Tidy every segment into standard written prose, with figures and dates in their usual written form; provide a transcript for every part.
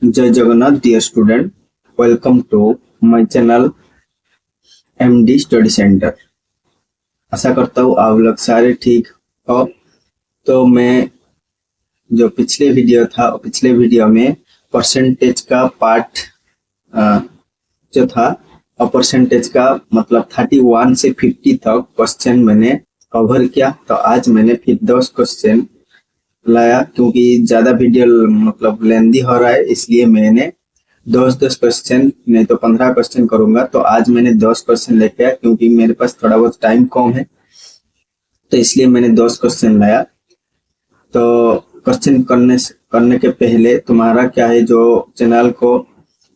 जय Jagannath dear student, welcome to my channel MD study centre. आशा करता हूँ आप लोग सारे ठीक हो। तो मैं जो पिछले वीडियो में परसेंटेज का पार्ट जो था और परसेंटेज का मतलब 31 से 50 तक क्वेश्चन मैंने कवर किया। तो आज मैंने फिर 10 क्वेश्चन लाया, क्योंकि ज्यादा वीडियो मतलब लेंदी हो रहा है, इसलिए मैंने 10 क्वेश्चन नहीं तो 15 क्वेश्चन करूंगा। तो आज मैंने 10 क्वेश्चन लेके आया, क्योंकि मेरे पास थोड़ा बहुत टाइम कम है, तो इसलिए मैंने 10 क्वेश्चन लाया। तो क्वेश्चन करने के पहले तुम्हारा क्या है, जो चैनल को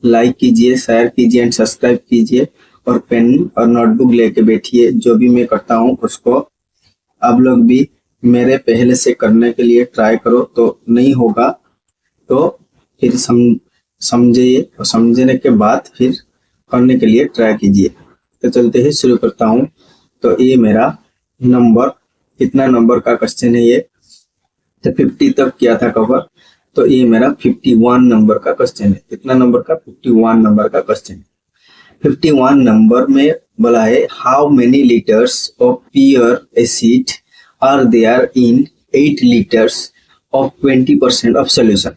लाइक कीजिए, शेयर कीजिए एंड सब्सक्राइब कीजिए, और पेन और नोटबुक लेके बैठिए। जो भी मैं करता हूँ उसको आप लोग भी मेरे पहले से करने के लिए ट्राई करो। तो नहीं होगा तो फिर समझिए, और समझने के बाद फिर करने के लिए ट्राई कीजिए। तो चलते ही शुरू करता हूँ। तो ये मेरा नंबर, कितना नंबर का क्वेश्चन है ये, तो 50 तक किया था कवर। तो ये मेरा 51 नंबर का क्वेश्चन है। कितना नंबर का? 51 नंबर का क्वेश्चन है। 51 नंबर में बोला है, how many litres of pure acid are there in 8 litres of 20% of solution.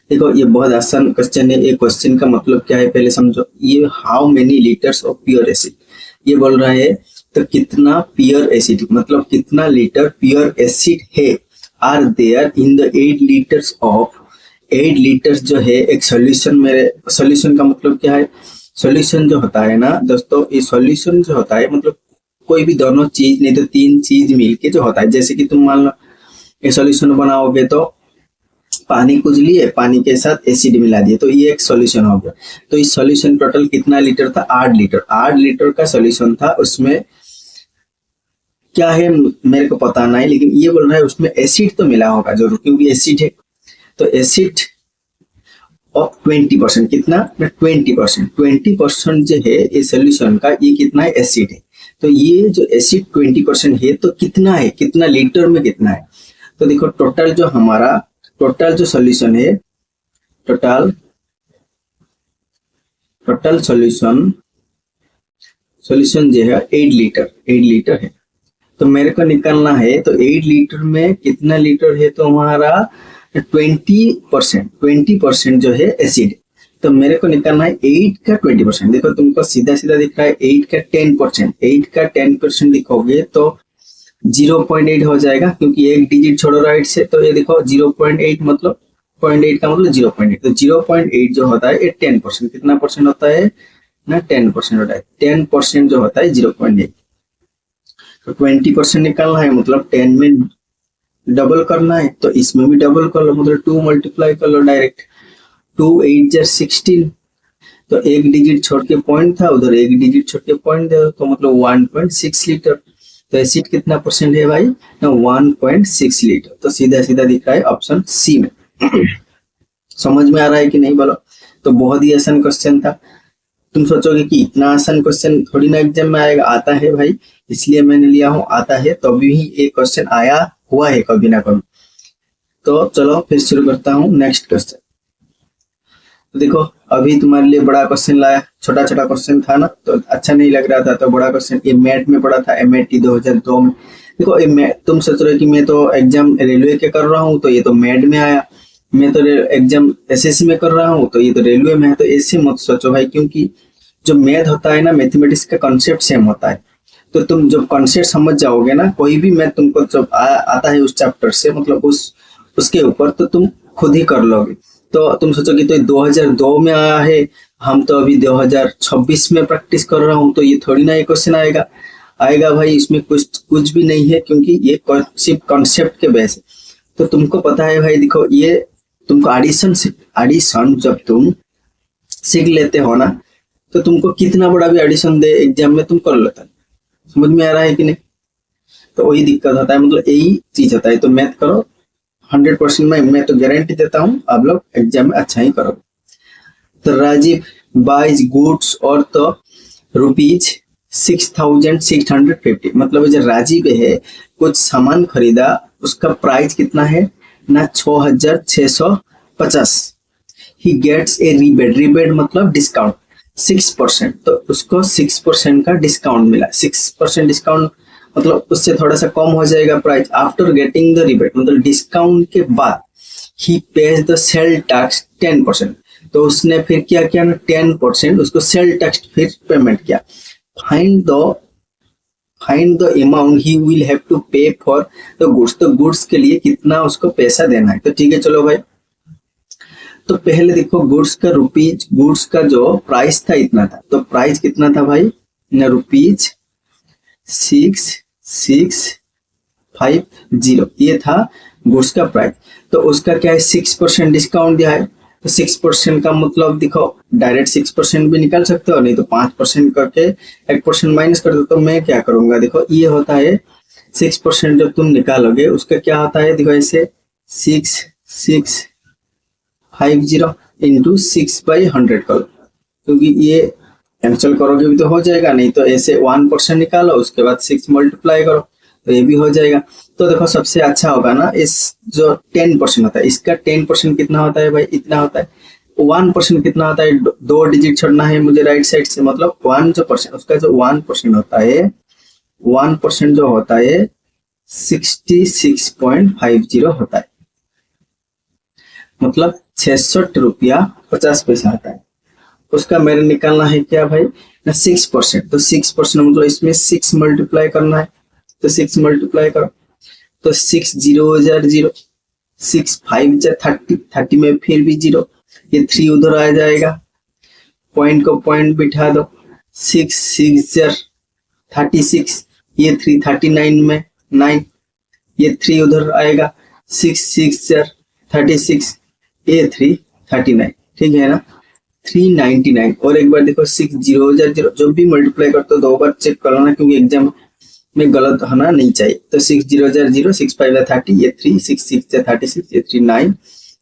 देखो ये बहुत आसान क्वेश्चन है। ये क्वेश्चन का मतलब क्या है पहले समझो। ये how many litres of pure acid ये बोल रहा है, तो कितना प्योर एसिड मतलब कितना लीटर प्योर एसिड है are there in the 8 litres of 8 litres जो है एक सॉल्यूशन। मेरे सॉल्यूशन का मतलब क्या है? सॉल्यूशन जो होता है ना दोस्तों, ये सॉल्यूशन जो होता है मतलब कोई भी दोनों चीज नहीं तो 3 चीज मिलके जो होता है। जैसे कि तुम मान लो ये सॉल्यूशन बनाओगे तो पानी कुछ लिए, पानी के साथ एसिड मिला दिए, तो ये एक सॉल्यूशन हो गया। तो इस सॉल्यूशन टोटल कितना लीटर था? 8 लीटर। 8 लीटर का सॉल्यूशन था। उसमें क्या है मेरे को पता नहीं, लेकिन ये बोल रहा है उसमें एसिड तो मिला होगा जरूर, क्योंकि एसिड है। तो एसिड ऑफ 20%, कितना? 20%। 20% जो है ये सोल्यूशन का, ये कितना है? एसिड है। तो ये जो एसिड 20% है, तो कितना है, कितना लीटर में कितना है? तो देखो टोटल जो हमारा टोटल जो सोल्यूशन है, टोटल सोल्यूशन जो है 8 लीटर है। तो मेरे को निकालना है, तो 8 लीटर में कितना लीटर है? तो हमारा 20% जो है एसिड। तो मेरे को निकालना है 8 का 20%। देखो तुमको सीधा सीधा दिख रहा है 8 का 10%। 8 का 10% लिखोगे तो 0.8 हो जाएगा, क्योंकि एक डिजिट छोड़ो राइट से। तो ये देखो 0.8 मतलब 0.8 का मतलब 0.8। तो 0.8 जो होता है ये 10%। कितना परसेंट होता है ना? 10% होता है। 10% जो होता है 0.8। तो 20% निकालना है, मतलब 10 में डबल करना है, तो इसमें भी डबल कर लो, मतलब 2 मल्टीप्लाई कर लो डायरेक्ट। 2 8 जा 16। तो एक डिजिट छोड़ के पॉइंट था, उधर एक डिजिट छोड़ के पॉइंट दे दो, तो मतलब 1.6 लीटर। तो एसिड कितना परसेंट है भाई ना? 1.6 लीटर। तो सीधा सीधा दिख रहा है ऑप्शन सी में। समझ में आ रहा है कि नहीं बोलो? तो बहुत ही आसान क्वेश्चन था। तुम सोचोगे कि इतना आसान क्वेश्चन थोड़ी ना एग्जाम में आएगा। आता है भाई, इसलिए मैंने लिया हूँ। आता है तो अभी ही एक क्वेश्चन आया हुआ है कभी ना कभी। तो चलो फिर शुरू करता हूँ नेक्स्ट क्वेश्चन। तो देखो अभी तुम्हारे लिए बड़ा क्वेश्चन लाया। छोटा छोटा क्वेश्चन था ना, तो अच्छा नहीं लग रहा था, तो बड़ा क्वेश्चन ये मैट में पड़ा था, MAT 2002 में। देखो तुम सोच रहे हो कि मैं तो एग्जाम रेलवे के कर रहा हूँ, तो ये तो मैट में आया। मैं तो एग्जाम SSC में कर रहा हूँ, तो ये तो रेलवे में है। तो ऐसे मत सोचो भाई, क्योंकि जो मैथ होता है ना, मैथमेटिक्स का कॉन्सेप्ट सेम होता है। तो तुम जब कॉन्सेप्ट समझ जाओगे ना, कोई भी मैथ तुमको जब आता है उस चैप्टर से, मतलब उसके ऊपर, तो तुम खुद ही कर लोगे। तो तुम सोचोगे तो 2002 में आया है, हम तो अभी 2026 में प्रैक्टिस कर रहा हूँ, तो ये थोड़ी ना ये क्वेश्चन आएगा भाई। इसमें कुछ भी नहीं है, क्योंकि ये सिर्फ कॉन्सेप्ट के बेस है। तो तुमको पता है भाई, देखो ये तुमको एडिशन जब तुम सीख लेते हो ना, तो तुमको कितना बड़ा भी एडिशन दे एग्जाम में तुम कर लेता है। समझ में आ रहा है कि नहीं? तो वही दिक्कत होता है, मतलब यही चीज होता है। तो मैथ करो 100% में, मैं तो गारंटी देता हूँ आप लोग एग्जाम में अच्छा ही करोगे। तो राजीव बाइज गुड्स और तो ₹6,650, मतलब जो राजीव है कुछ सामान खरीदा, उसका प्राइस कितना है ना? 6,650 50, he gets a rebate, rebate मतलब डिस्काउंट 6%, तो उसको 6% का डिस्काउंट मिला। 6% डिस्काउंट मतलब उससे थोड़ा सा कम हो जाएगा price. After getting the rebate मतलब डिस्काउंट के बाद he pays the sale tax 10%, तो उसने फिर क्या किया ना, 10% उसको सेल टैक्स फिर पेमेंट किया। Find the amount he will have to pay for the goods, तो गुड्स के लिए कितना उसको पैसा देना है। तो ठीक है चलो भाई, तो पहले देखो गुड्स का रुपीज, गुड्स का जो प्राइस था इतना था, तो प्राइस कितना था भाई ना, रुपीज 6650, ये था गुड्स का प्राइस। तो उसका क्या है, 6% डिस्काउंट दिया है, तो 6% का मतलब देखो डायरेक्ट 6% भी निकाल सकते हो, नहीं तो 5% करके 1% माइनस कर दो। तो मैं क्या करूंगा, देखो ये होता है 6% जब तुम निकालोगे उसका क्या होता है, देखो ऐसे 6650 इंटू 6/100 करो, क्योंकि ये कैंसिल करोगे भी तो हो जाएगा, नहीं तो ऐसे 1% निकालो उसके बाद 6 मल्टीप्लाई करो तो ये भी हो जाएगा। तो देखो सबसे अच्छा होगा ना, इस जो 10% होता है इसका 10% कितना होता है भाई, इतना होता है। 1% कितना होता है, 2 डिजिट छोड़ना है मुझे राइट साइड से, मतलब 1 जो परसेंट, उसका जो 1% होता है, 1% जो होता है 66.50 होता है, मतलब 66 रुपया 50 पैसा आता है। उसका मेरे निकालना है क्या भाई ना, 6%, तो 6% मतलब इसमें 6 मल्टीप्लाई करना है, तो 6 मल्टीप्लाई करो, तो 6 0 0, 6 5 30, 30 में फिर भी 0, ये 3 उधर आ जाएगा, पॉइंट को पॉइंट बिठा दो, 6 6 36, ये 3 39 में 9, ये 3 उधर आएगा, 6 6 36, ये 3 39, ठीक है ना, 399। और एक बार देखो 6 0 0, जब भी मल्टीप्लाई करते हो 2 बार चेक कर लेना, क्योंकि एग्जाम में गलत होना नहीं चाहिए। तो 6 0 0, 6 5 30, ये 3, 6 6 36, ये 3 9,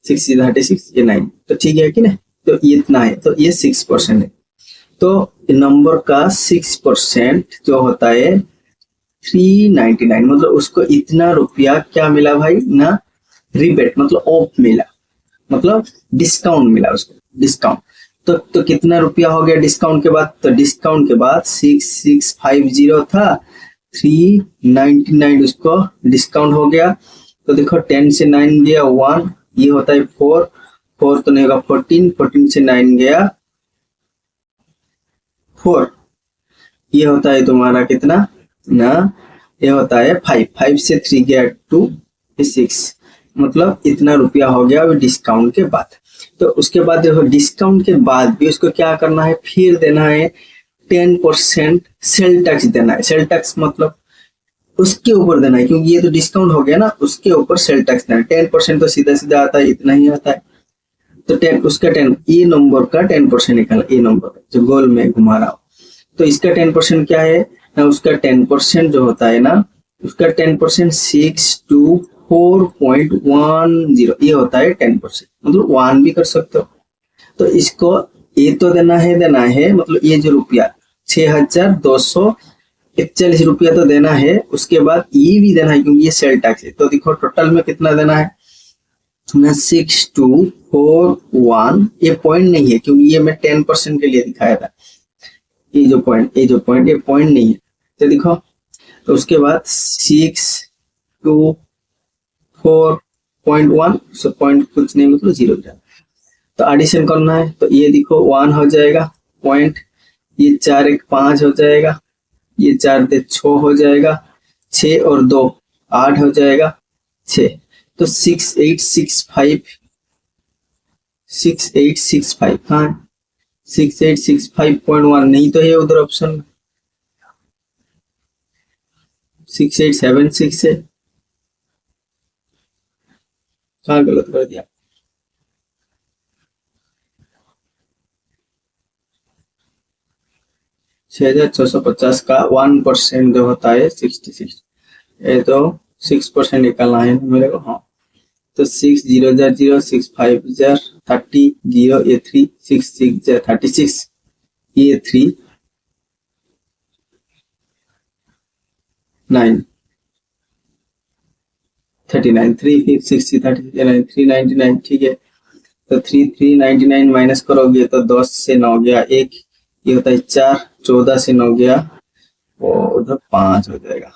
6 36, ये 9, तो ठीक है कि नहीं, तो ये इतना है, तो ये 6% है। तो नंबर का 6% जो होता है 399, मतलब उसको इतना रुपया क्या मिला भाई ना, रिबेट मतलब ऑफ मिला, मतलब डिस्काउंट मिला उसको, डिस्काउंट। तो कितना रुपया हो गया डिस्काउंट के बाद, तो डिस्काउंट के बाद 6650 था, 399 उसको डिस्काउंट हो गया। तो देखो 10 से 9 गया 1, ये होता है 4, 4 तो नहीं होगा 14, 14 से 9 गया 4, ये होता है तुम्हारा कितना ना, ये होता है 5, 5 से 3 गया 2, 6, मतलब इतना रुपया हो गया डिस्काउंट के बाद। तो उसके बाद देखो डिस्काउंट के बाद भी उसको क्या करना है, फिर देना है 10% सेल टैक्स देना है। सेल टैक्स मतलब उसके ऊपर देना है, क्योंकि ये तो डिस्काउंट हो गया ना, उसके ऊपर सेल टैक्स देना है। 10% तो सीधा सीधा आता है, इतना ही आता है, तो 10 उसका 10, ये नंबर का 10% निकाला, ये नंबर जो गोल में घुमा रहा हूं, तो इसका 10% क्या है ना, उसका 10% जो होता है ना, उसका 10% 624.10, ये होता है 10%, मतलब 1 भी कर सकते हो। तो इसको ये तो देना है, मतलब ये जो रुपया 6241 रुपया तो देना है, उसके बाद ये भी देना है क्योंकि ये सेल टैक्स है। तो देखो टोटल में कितना देना है ना, 6241, ये पॉइंट नहीं है क्योंकि ये मैं 10% के लिए दिखाया था, ये जो पॉइंट ये पॉइंट नहीं है, तो देखो, तो उसके बाद 624.1, सो पॉइंट कुछ नहीं मतलब 0 जाए, तो एडिशन करना है, तो ये देखो 1 हो जाएगा पॉइंट, ये 4 1 5 हो जाएगा, ये 4 दे 6 हो जाएगा, 6 और 2 8 हो जाएगा 6, तो 6865 हाँ 6865.1 नहीं तो है उधर ऑप्शन में, 6876 है, कहाँ गलत कर दिया, $6,650 का 1% जो होता है 66, ये तो 6% निकालना है मेरे को, हाँ, तो 6 0 0, 6 5 30 0, ये 3 6 6 36, ये 3 9 39, 3 5 60 30 399, ठीक है। तो 3,399 माइनस करोगे तो 10 से 9 गया 1, ये होता है 4, 14 से 9 गया और उधर 5 हो जाएगा,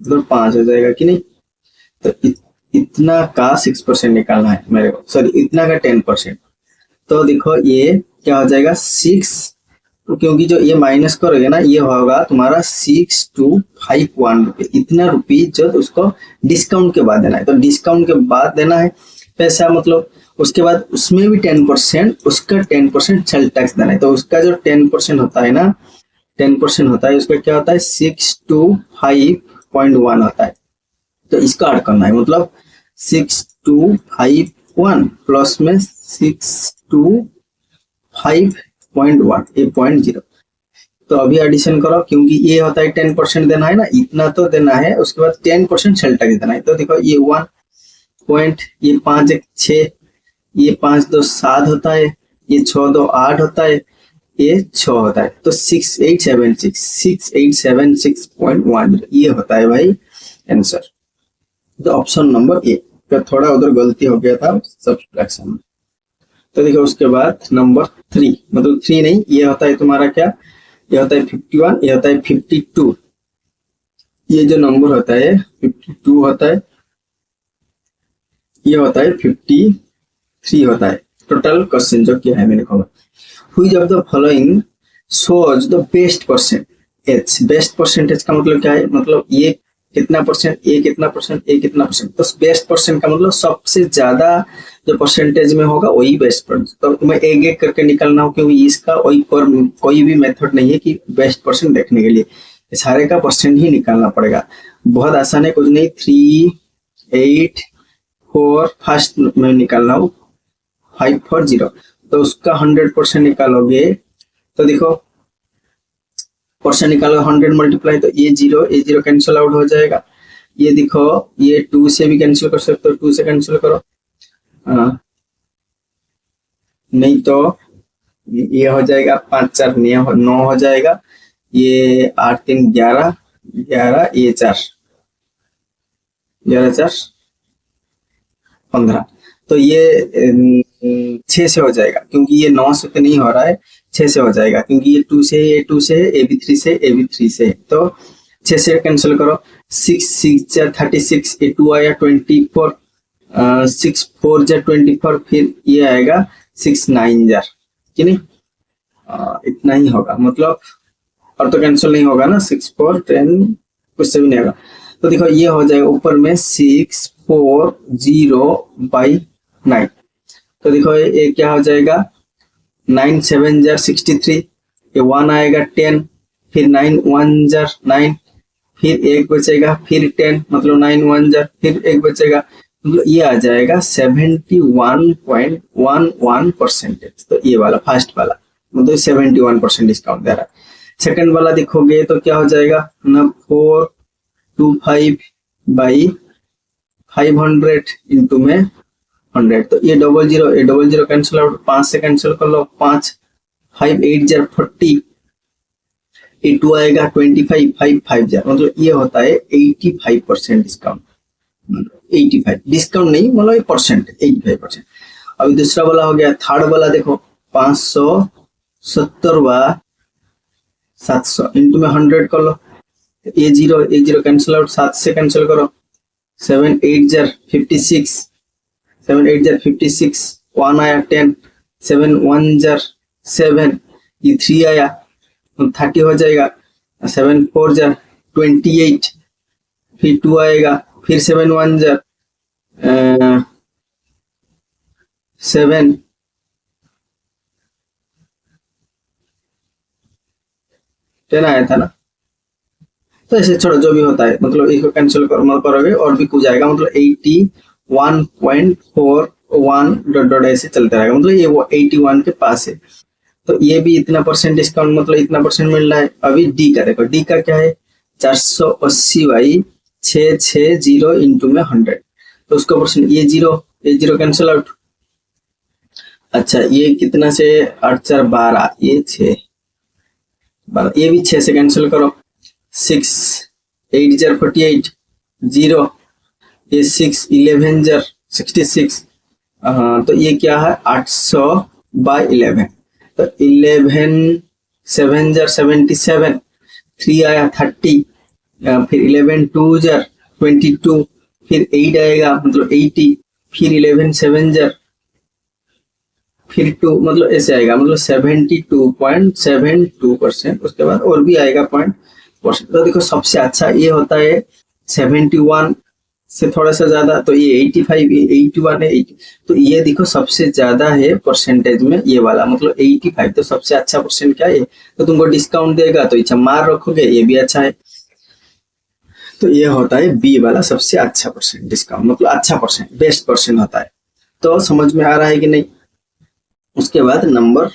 उधर 5 हो जाएगा कि नहीं। तो इतना का 6% निकालना है मेरे को, सॉरी इतना का 10%। तो देखो ये क्या हो जाएगा 6, तो क्योंकि जो ये माइनस करोगे ना ये होगा तुम्हारा 6251 रुपये, इतना रुपये जब उसको डिस्काउंट के बाद देना है। तो डिस्काउंट के बाद देना है पैसा, मतलब उसके बाद उसमें भी 10%, उसका 10% सेल टैक्स देना है। तो उसका जो 10% होता है ना, 10% होता है, उसका क्या होता है 625.1 होता है। तो इसका ऐड करना है, मतलब 6251 प्लस में 625.1 ये 0.0। तो अभी एडिशन करो, क्योंकि ये होता है 10% देना है ना, इतना तो देना है, उसके बाद 10% सेल टैक्स देना है। तो देखो ये 1 पॉइंट, ये 5 1 6, ये 5 2 7 होता है, ये 6 2 8 होता है, ये 6 होता है। तो 6876 ये होता है भाई आंसर। तो ऑप्शन नंबर ए का थोड़ा उधर गलती हो गया था सब्ट्रैक्शन में। तो देखो उसके बाद नंबर 3, मतलब 3 नहीं, ये होता है तुम्हारा क्या, ये होता है 51, ये होता है 52। ये जो नंबर होता है 52 होता है, ये होता है 53 होता है। टोटल क्वेश्चन जो किया है मैंने को, which of the following shows the best percentage. Best percentage का मतलब क्या है, मतलब ये कितना परसेंट, ये कितना परसेंट, ये कितना परसेंट। तो बेस्ट परसेंट का मतलब सबसे ज्यादा जो परसेंटेज में होगा वही बेस्ट परसेंट। तो तुम्हें एक एक करके निकालना हो, क्योंकि इसका कोई भी मेथड नहीं है कि बेस्ट परसेंट देखने के लिए, सारे का परसेंट ही निकालना पड़ेगा। बहुत आसान है, कुछ नहीं। 3 8 4 फर्स्ट में निकालना हो 5 4 0, तो उसका 100% निकालोगे। तो देखो परसेंट निकालो 100 मल्टीप्लाई, तो ये 0 कैंसिल आउट हो जाएगा। ये देखो ये 2 से भी कैंसिल कर सकते हो, 2 से कैंसिल करो, नहीं तो ये हो जाएगा 5 4 9 हो जाएगा, ये 8 3 11 11, ये 4 11 4 15। तो ये 6 से हो जाएगा, क्योंकि ये 9 से तो नहीं हो रहा है, 6 से हो जाएगा, क्योंकि ये 2 से, ये 2 से, ए भी 3 से, ए भी 3 से। तो 6 से कैंसिल करो, 6 6 36, ये 2 आया 24, 6 4 24, फिर ये आएगा 6 9 कि नहीं, इतना ही होगा, मतलब और तो कैंसिल नहीं होगा ना, 6 4 10 कुछ से भी नहीं होगा। तो देखो ये हो जाएगा ऊपर में 640/9। तो देखो ये क्या हो जाएगा 9 7 63, ये 1 आएगा 10, फिर 9 1 9, फिर एक बचेगा, फिर 10, मतलब 9 1 फिर एक बचेगा, मतलब ये आ जाएगा 71.11%। तो ये वाला फर्स्ट वाला मतलब 71% डिस्काउंट दे रहा है। सेकंड वाला देखोगे तो क्या हो जाएगा ना, 425/500 इंटू में 100। तो ये 00 कैंसिल आउट, 5 से कैंसिल कर लो, 5 5 8 40, ये 2 आएगा 25 5 5 मतलब ये होता है 85% डिस्काउंट। 85 डिस्काउंट नहीं, मतलब परसेंट 85%। अभी दूसरा वाला हो गया, थर्ड वाला देखो 570/700 इंटू में 100 कर लो, ये 0 कैंसिल आउट, 7 से कैंसिल करो, 7 8 56, 7 8 56, 1 आया 10, 7 1 7, ये 3 आया 30 हो जाएगा, 7 4 28, फिर 2 आएगा, फिर 7 1 7, टेन आया था ना। तो ऐसे छोड़ो जो भी होता है, मतलब इसको कैंसिल करोगे और भी कुछ आएगा, मतलब 81.41 ऐसे चलता रहेगा, मतलब ये वो 81 के पास है। तो ये भी इतना परसेंट डिस्काउंट, मतलब इतना परसेंट मिल रहा है। अभी डी का देखो, डी का क्या है 480/660 इंटू में 100, तो उसका परसेंट ये 0 कैंसिल आउट। अच्छा ये कितना से 8 4 12, ये 6 12, ये भी 6 से कैंसिल करो, 6 8 48, 0, ये 6 11 66, तो ये क्या है 800/11, तो 11 7 जार 77, 3 आया 30, फिर 11 2 जार 22, फिर 8 आएगा मतलब 80, फिर 11 7 जार फिर 2 मतलब ऐसे आएगा मतलब 72.72%। उसके बाद और भी आएगा पॉइंट परसेंट। तो देखो सबसे अच्छा ये होता है 71 से थोड़ा सा ज्यादा, तो ये 85, ये 81 है 80, तो ये देखो सबसे ज्यादा है परसेंटेज में ये वाला मतलब 85, तो सबसे अच्छा परसेंट क्या है, तो तुमको डिस्काउंट देगा तो इच्छा मार रखोगे, ये भी अच्छा है। तो ये होता है बी वाला सबसे अच्छा परसेंट, डिस्काउंट मतलब अच्छा परसेंट, बेस्ट परसेंट होता है। तो समझ में आ रहा है कि नहीं। उसके बाद नंबर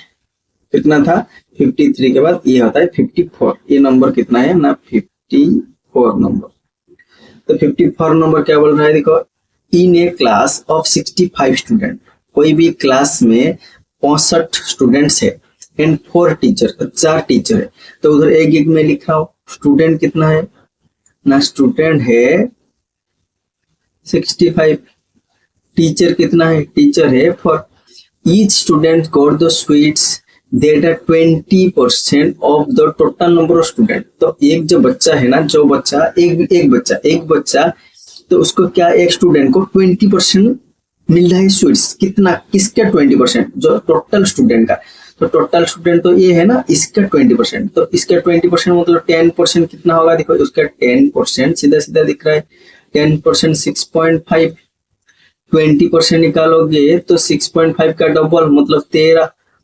कितना था 53 के बाद ये होता है 54, ये नंबर कितना है ना 54 नंबर। तो 54 नंबर क्या बोल रहा है, देखो इन ए क्लास ऑफ 65 स्टूडेंट, कोई भी क्लास में 65 स्टूडेंट्स है एंड 4 टीचर, 4 टीचर है, तो उधर एक एक में लिखा हो स्टूडेंट कितना है ना, स्टूडेंट है 65, टीचर कितना है, टीचर है 4, each student got the sweets that are 20% of the total number of student। तो एक जो बच्चा है ना, जो बच्चा एक बच्चा तो उसको क्या एक स्टूडेंट को 20% मिल रहा है स्वीट्स, कितना किसका 20%, जो टोटल स्टूडेंट का, तो टोटल स्टूडेंट तो ये है ना इसका 20%, तो इसका 20% मतलब 10% कितना होगा, देखो उसका 10% सीधा सीधा दिख रहा है 10% 6.5, 20% निकालोगे तो 6.5 का डबल मतलब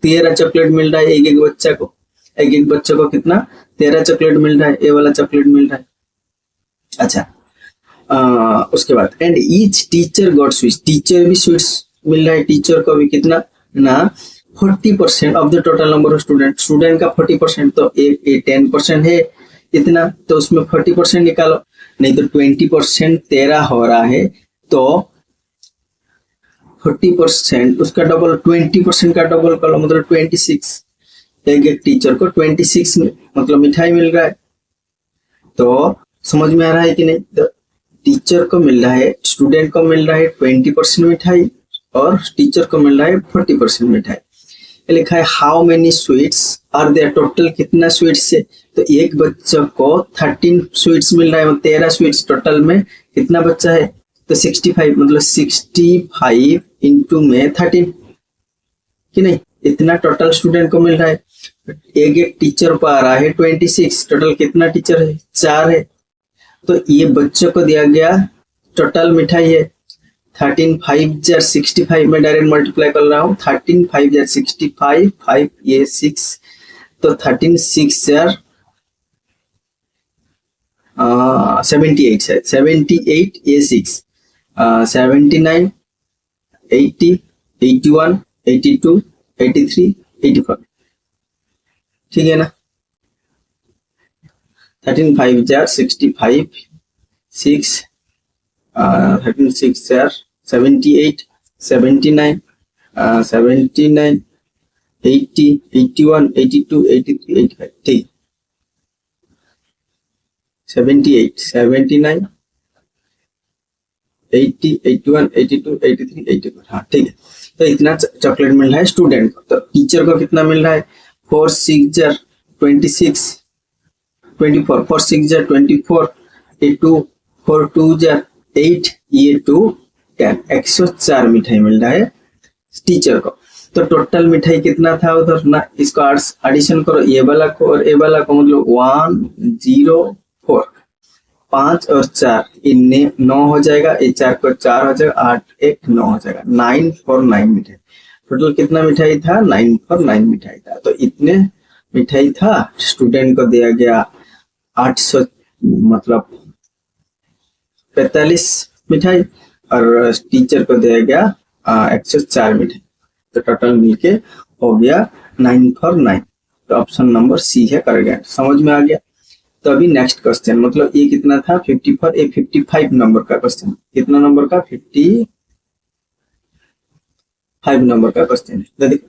13 चॉकलेट मिल रहा है एक एक बच्चा को, एक एक बच्चे को कितना 13 चॉकलेट मिल रहा है, ये वाला चॉकलेट मिल रहा है। अच्छा उसके बाद and each teacher got sweets, teacher भी स्वीट्स मिल रहा है, टीचर को भी कितना ना 40% of the total number of student, student का 40%, तो एक 10% है इतना, तो उसमें 40% निकालो, नहीं तो 20% 13 हो रहा है, तो 40% उसका डबल 20% का डबल करो मतलब 26, एक टीचर को 26 मतलब मिठाई मिल रहा है। तो समझ में आ रहा है कि नहीं, तो टीचर को मिल रहा है, स्टूडेंट को मिल रहा है 20% मिठाई और टीचर को मिल रहा है 40% मिठाई। लिखा है how many sweets are there, total कितना स्वीट्स है, तो एक बच्चे को 13 स्वीट्स मिल रहा है, 13 स्वीट्स टोटल में कितना बच्चा है, तो 65 मतलब 65 इंटू में 13 कि नहीं, इतना टोटल स्टूडेंट को मिल रहा है। एक एक टीचर को आ रहा है 26, टोटल कितना टीचर है 4 है, तो ये बच्चों को दिया गया टोटल मिठाई है 13 5 जार 65, में डायरेक्ट मल्टीप्लाई कर रहा हूँ 13 5 जार 65, 5 ये 6, तो 13 6 जार 78 है, 78 ये 6, 79 80 81 82 83 84, ठीक है ना। 13 5 जार 65, 6 13 6 जार 78 79 79 80 81 82 83 85, ठीक 78 79 80 81 82 83 84, हाँ ठीक है। तो इतना चॉकलेट मिल रहा है स्टूडेंट को, तो टीचर को कितना मिल रहा है 4 6 जार 26 24, 4 6 जार 24, ये 2 4 2 जार 8, ये 2 10, 104 मिठाई मिल रहा है टीचर को। तो टोटल मिठाई कितना था उधर ना, इसको एडिशन करो ये वाला को और ये वाला को, मतलब 104, 5 और 4 इनने 9 हो जाएगा, ये 4 को 4 हो जाएगा, 8 1 9 हो जाएगा, 949 मिठाई। टोटल कितना मिठाई था 949 मिठाई था। तो इतने मिठाई था, स्टूडेंट को दिया गया 800 मतलब 45 मिठाई और टीचर को दिया गया 104 मिठाई, तो टोटल मिलके हो गया 949। तो ऑप्शन नंबर सी है करेक्ट, समझ में आ गया। तो अभी नेक्स्ट क्वेश्चन, मतलब ये कितना था 54, ये 55 नंबर का क्वेश्चन, कितना नंबर का 55 नंबर का क्वेश्चन है। देखो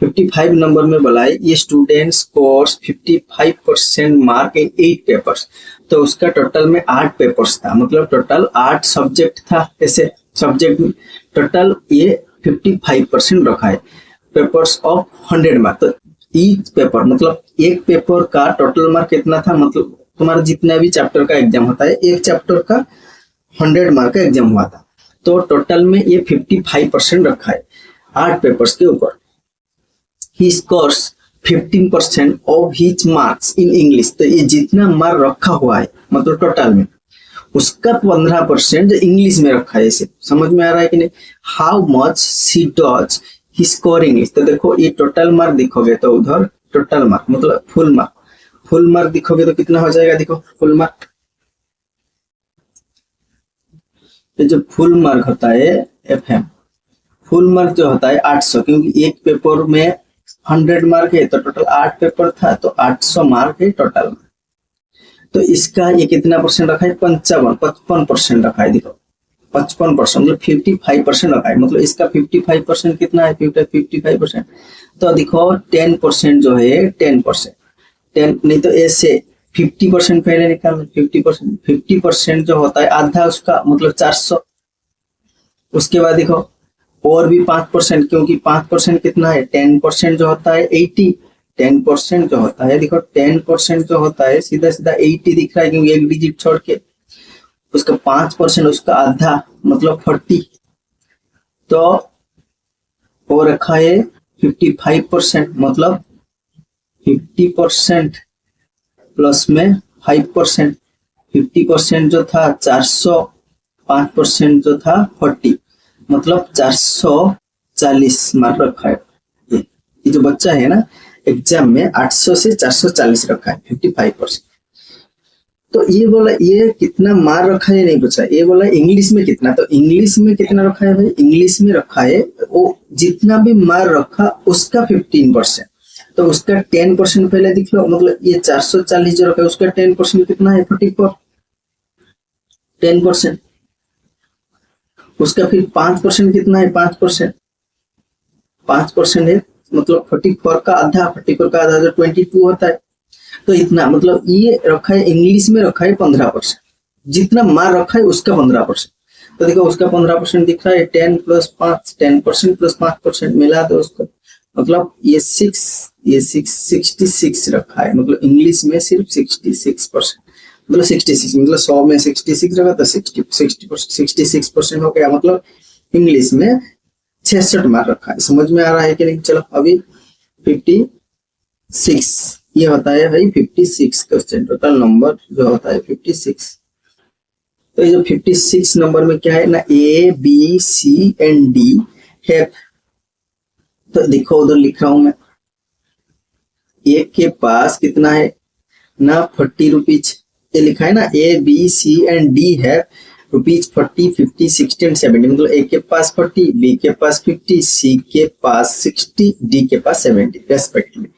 55 नंबर में बोला है ये student scores 55% mark in 8 papers, तो उसका टोटल में 8 पेपर्स था, मतलब टोटल 8 सब्जेक्ट था, ऐसे सब्जेक्ट में टोटल ये 55% रखा है पेपर्स ऑफ 100 मार्क। तो ईच पेपर मतलब एक पेपर का टोटल मार्क कितना था, मतलब तुम्हारा जितना भी चैप्टर का एग्जाम होता है एक चैप्टर का 100 मार्क का एग्जाम हुआ था, तो टोटल में ये 55% रखा है 8 पेपर्स के ऊपर। He scores 15% of his marks in English. तो ये जितना मार्क रखा हुआ है मतलब टोटल में उसका 15% इंग्लिश में रखा है। इसे समझ में आ रहा है कि नहीं। How much see does he score English. तो देखो ये टोटल मार्क दिखोगे तो उधर टोटल मार्क मतलब फुल मार्क दिखोगे तो कितना हो जाएगा, देखो फुल मार्क। तो जो फुल मार्क होता है FM, फुल मार्क जो होता है 800, क्योंकि एक पेपर में 100 मार्क है तो टोटल 8 पेपर था तो 800 मार्क है टोटल। तो इसका ये कितना परसेंट रखा है, 55% रखा है। देखो 55% मतलब 55% रखा है, मतलब इसका 55% कितना है, 55%। तो देखो 10% जो है 10 नहीं तो ऐसे 50% पहले निकालना। 50% जो होता है आधा उसका मतलब 400। उसके बाद देखो और भी 5%, क्योंकि 5% कितना है 10% जो होता है 80। 10% जो होता है देखो 10% जो होता है सीधा 80 दिख रहा है क्योंकि एक डिजिट छोड़ के। उसका 5% उसका आधा मतलब 40। तो वो रखा है 55% मतलब 50% प्लस में 5%। 50% जो था 400, 5% जो था 40 मतलब 440 मार्क रखा है। ये जो बच्चा है ना एग्जाम में 800 से 440 रखा है 55%। तो ये बोला ये कितना मार रखा है नहीं पूछा, ये बोला इंग्लिश में कितना। तो इंग्लिश में कितना रखा है भाई, इंग्लिश में रखा है वो जितना भी मार रखा उसका 15%। तो उसका 10% पहले दिख लो, मतलब ये 440 जो रखा है उसका 10% कितना है 44। 10% उसका फिर 5% कितना है 5% है मतलब 44 का आधा, 44 का आधा जो 22 होता है। तो इतना मतलब ये रखा है इंग्लिश में रखा है 15%, जितना मार रखा है उसका 15%। तो देखो उसका 15% दिख रहा है 10 प्लस 5, 10% प्लस 5% मिला दो उसको, मतलब ये 66 रखा है, मतलब इंग्लिश में सिर्फ 66%, मतलब 66 मतलब 100 में 66 रखा तो 66% हो गया, मतलब इंग्लिश में 66 मार्क रखा है। समझ में आ रहा है कि नहीं। चलो अभी 56 ये होता है भाई 56 क्वेश्चन, टोटल नंबर जो होता है 56। तो ये जो 56 नंबर में क्या है ना ABCD है। तो देखो उधर लिख रहा हूं मैं, एक के पास कितना है ना 40 रुपीज, ये लिखा है ना ABCD है रुपीज 40, 50, 60 एंड 70, मतलब ए के पास 40, बी के पास 50, सी के पास 60, डी के पास 70 respectively.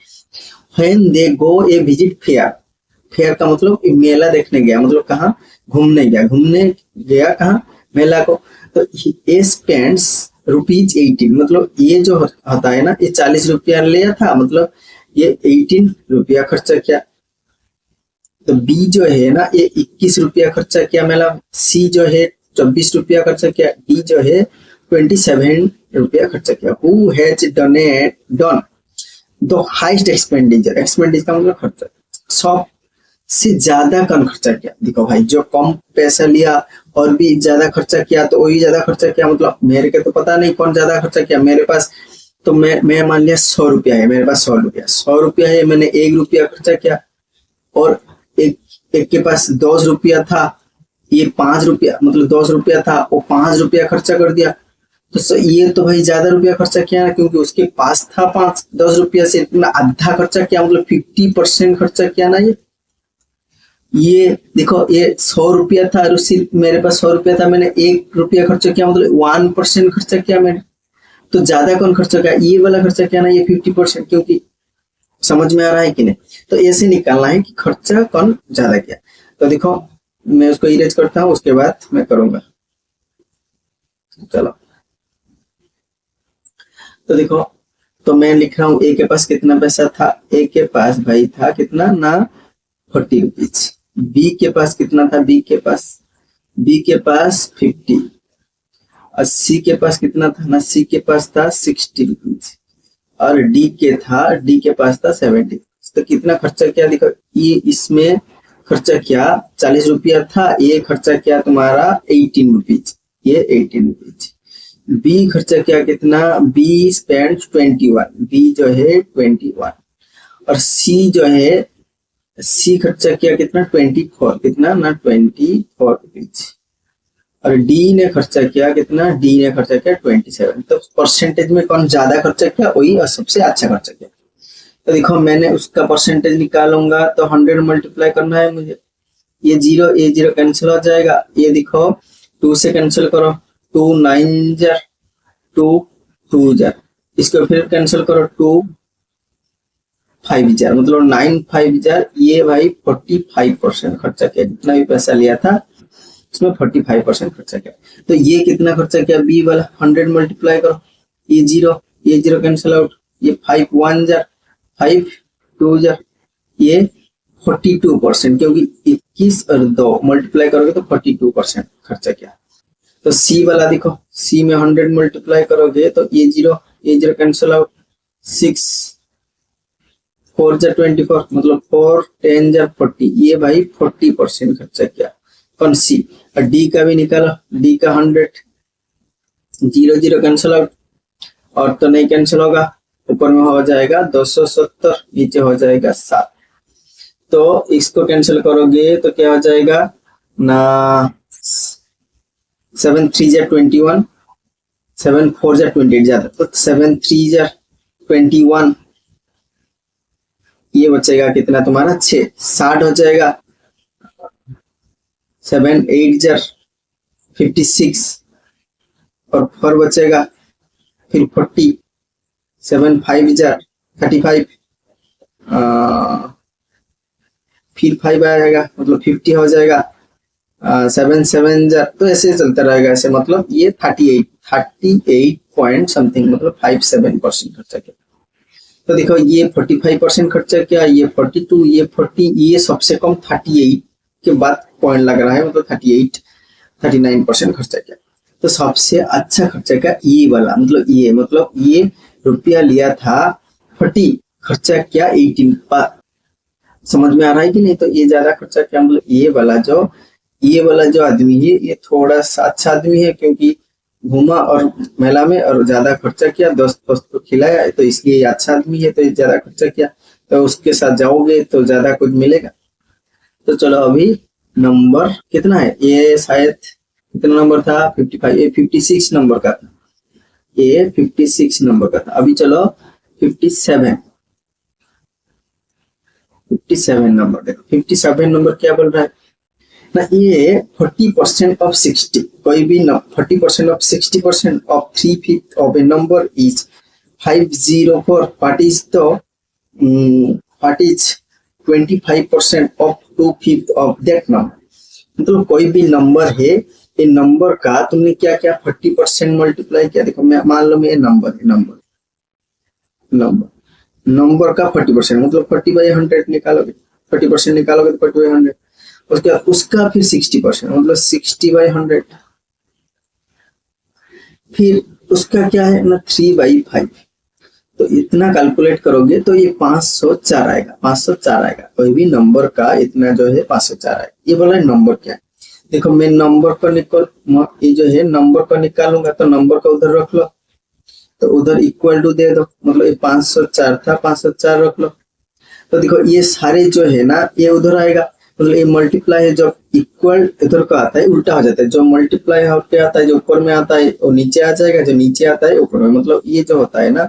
When they go a visit fair, fair का मतलब मेला देखने गया, मतलब कहाँ घूमने गया कहाँ मेला को। तो ए स्पेंड्स रुपीज 18, मतलब ये जो होता है ना ये 40 रुपया लिया था, मतलब ये 18 रुपया खर्चा किया। तो बी जो है ना ये 21 रुपया खर्चा किया मेला। सी जो है 24 रुपया खर्चा किया। डी जो है 27 रुपया खर्चा किया। Who has done the highest expenditure, expenditure का मतलब खर्चा, सब से ज्यादा कौन खर्चा किया। देखो भाई जो कम पैसा लिया और भी ज्यादा खर्चा किया तो वही ज्यादा खर्चा किया, मतलब मेरे को तो पता नहीं कौन ज्यादा खर्चा किया। मेरे पास तो मैं मान लिया 100 रुपया है, मेरे पास 100 रुपया है, मैंने 1 रुपया खर्चा किया। और एक के पास 10 रुपया था, ये 5 रुपया मतलब 10 रुपया था, वो 5 रुपया खर्चा कर दिया। तो ये तो भाई ज्यादा रुपया खर्चा किया ना, क्योंकि उसके पास था 10 रुपया से इतना आधा खर्चा किया, मतलब 50% खर्चा किया ना। ये देखो ये 100 रुपया था और सिर्फ मेरे पास 100 रुपया था, मैंने 1 रुपया खर्चा किया, मतलब 1% खर्चा किया मैंने। तो ज्यादा कौन खर्चा किया, ये वाला खर्चा किया ना, ये 50%। क्योंकि समझ में आ रहा है कि नहीं। तो ऐसे निकालना है कि खर्चा कौन ज्यादा किया। तो देखो मैं उसको इरेज करता हूँ, उसके बाद मैं करूंगा। चलो तो देखो, तो मैं लिख रहा हूँ ए के पास कितना पैसा था, ए के पास भाई था कितना ना 40 रुपीज। बी के पास कितना था, बी के पास 50। और सी के पास कितना था ना, सी के पास था 60 रुपीज और डी के पास था 70। तो कितना खर्चा किया देखो, ये इसमें खर्चा किया 40 रुपया था, ये खर्चा किया तुम्हारा 18 रुपीज, ये 18 रुपीज। बी खर्चा किया कितना, बी स्पेंड 21, बी जो है 21। और सी जो है, सी खर्चा किया कितना 24, कितना ना 24 रुपीज। और डी ने खर्चा किया कितना, डी ने खर्चा किया 27। तो परसेंटेज में कौन ज्यादा खर्चा किया, वही और सबसे अच्छा खर्चा किया। तो देखो मैंने उसका परसेंटेज निकालूंगा तो 100 मल्टीप्लाई करना है मुझे, ये जीरो कैंसिल हो जाएगा, ये देखो 2 से कैंसिल करो, 2 9 जार 2 2 जार, इसको फिर कैंसिल करो 2 5 जार, मतलब 9 5 जार। ये भाई 45% खर्चा किया, जितना भी पैसा लिया था उसमें 45% खर्चा किया। तो ये कितना खर्चा किया, बी वाला 100 मल्टीप्लाई करो, ये जीरो कैंसिल आउट, ये 5 1 जार 5 2 जार, ये 42%, क्योंकि 21 और 2 मल्टीप्लाई करोगे तो 42% खर्चा किया। तो सी वाला देखो, सी में 100 मल्टीप्लाई करोगे तो ये जीरो कैंसिल आउट, 6 4 जार 24, मतलब 4 10 जार 40, ये भाई 40% खर्चा किया। कौन सी। और डी का भी निकालो, डी का 100, जीरो कैंसिल आउट, और तो नहीं कैंसिल होगा, ऊपर में हो जाएगा 270, नीचे हो जाएगा 7। तो इसको कैंसिल करोगे तो क्या हो जाएगा ना, 7 3 जार 21, 7 4 जार 28 ज्यादा, तो 7 3 जार 21, ये बचेगा कितना तुम्हारा 6, 60 हो जाएगा। 7 8 जार 56 और 4 बचेगा, फिर 40, 7 5 जार 35, फिर 5 आएगा, मतलब 50 हो जाएगा, 7 7 जार, तो ऐसे चलता रहेगा ऐसे, मतलब ये 38 पॉइंट समथिंग, मतलब 57% खर्चा किया। तो देखो ये 45% खर्चा किया, ये 42, ये 40, ये सबसे कम 38 के बाद पॉइंट लग रहा है, मतलब 39% खर्चा किया। तो सबसे अच्छा खर्चा किया ये वाला, मतलब ये रुपया लिया था 40, खर्चा किया 18। समझ में आ रहा है कि नहीं। तो ये ज्यादा खर्चा किया, मतलब ये वाला जो आदमी है ये थोड़ा सा अच्छा आदमी है, क्योंकि घूमा और मेला में और ज्यादा खर्चा किया, दोस्त को खिलाया, तो इसलिए ये अच्छा आदमी है, तो ये ज्यादा खर्चा किया। तो उसके साथ जाओगे तो ज्यादा कुछ मिलेगा। तो चलो अभी नंबर कितना है, ये शायद कितना नंबर था 55, ये 56 नंबर का था, ये 56 नंबर का था। अभी चलो 57 नंबर देखो, 57 नंबर क्या बोल रहा है ना, ये 40% ऑफ 60, कोई भी 40% of 60% of 3/5 of A number is 504, what is 25% of 2/5 of that number. मतलब कोई भी नंबर है, ये नंबर का तुमने क्या क्या 40% मल्टीप्लाई किया। देखो मैं मान लो मैं नंबर का 40%, मतलब 40/100 निकालोगे, 40% निकालोगे तो 40/100, उसके बाद उसका फिर 60%, मतलब 60/100, फिर उसका क्या है ना 3/5। तो इतना कैलकुलेट करोगे तो ये 504 आएगा, 504 आएगा। कोई भी नंबर का इतना जो है 504 आएगा। ये बोला नंबर क्या है, देखो मैं नंबर को ये जो है नंबर को निकालूंगा, तो नंबर को उधर रख लो, तो उधर इक्वल टू दे दो, मतलब ये 504 था, 504 रख लो। तो देखो ये सारे जो है ना ये उधर आएगा, मतलब ये मल्टीप्लाई है, जब इक्वल इधर को आता है उल्टा हो जाता है, जो मल्टीप्लाई होते आता है जो ऊपर में आता है वो नीचे आ जाएगा, जो नीचे आता है ऊपर में। मतलब ये जो होता है ना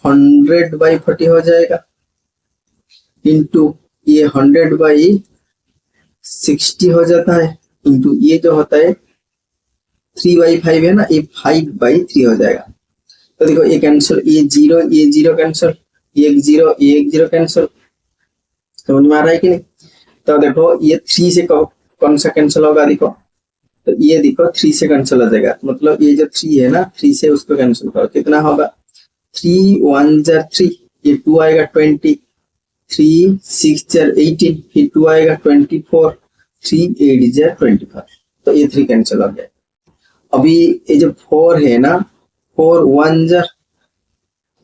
100/40 हो जाएगा, इंटू ये 100/60 हो जाता है, इंटू ये जो होता है 3/5 है ना, ये 5/3 हो जाएगा। तो देखो ये कैंसिल, ये जीरो कैंसिल, ये एक जीरो कैंसिल। समझ में आ रहा है कि नहीं। तो देखो ये 3 से कौन सा कैंसिल होगा, देखो तो ये देखो 3 से कैंसिल हो जाएगा, मतलब ये जो 3 है ना 3 से उसको कैंसिल करो, कितना होगा 3 1 जार 3, ये 2 आएगा 20, 3 6 जार 18, फिर 2 आएगा 24, 3 8 जार 25। तो ये 3 कैंसिल हो गया। अभी ये जो 4 है ना, 4 1 जार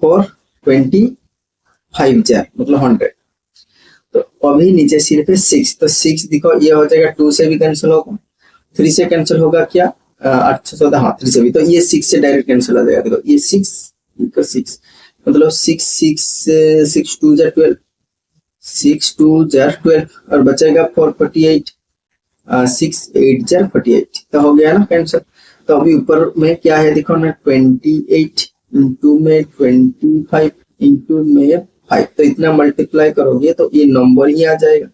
4 25 जार मतलब 100। तो अभी नीचे सिर्फ है 6, तो 6 देखो ये हो जाएगा, 2 से भी कैंसिल होगा, 3 से कैंसिल होगा क्या, 8 से 14, हाँ 3 से भी, तो ये 6 से डायरेक्ट कैंसिल हो जाएगा। देखो ये 6 6 मतलब 6 6 6 2 जार 12, 6 2 जार 12 और बचेगा 4 48, 6 8 जार 48, तो हो गया ना कैंसिल। तो अभी ऊपर में क्या है देखो ना, 28 इंटू में 25 इंटू में 5, तो इतना मल्टीप्लाई करोगे तो ये नंबर ही आ जाएगा।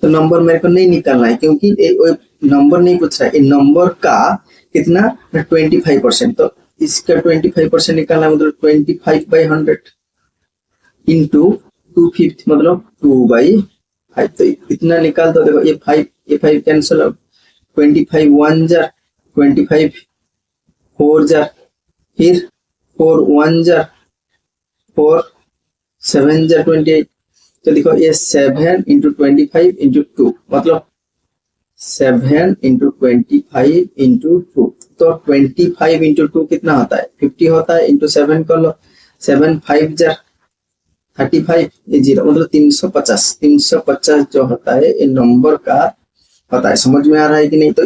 तो नंबर मेरे को नहीं निकालना है क्योंकि नंबर नहीं पूछ रहा है, ये नंबर का कितना 25%, तो इसका 25% निकालना है, मतलब 25/100 इंटू 2/5 मतलब 2/5, तो इतना निकाल दो। देखो ये 5 कैंसिल हो, 25 1 जार 25 4 जार, फिर 4 1 जार 4 7 जार 28, तो देखो ये 7 इंटू 25 इंटू 2 मतलब 7 इंटू 25 इंटू 2, तो 25 इंटू 2 कितना होता है 50 होता है, इंटू 7 कर लो, 7 5 जार 35, ये 0 मतलब 350 जो होता है ये नंबर का होता है। समझ में आ रहा है कि नहीं? तो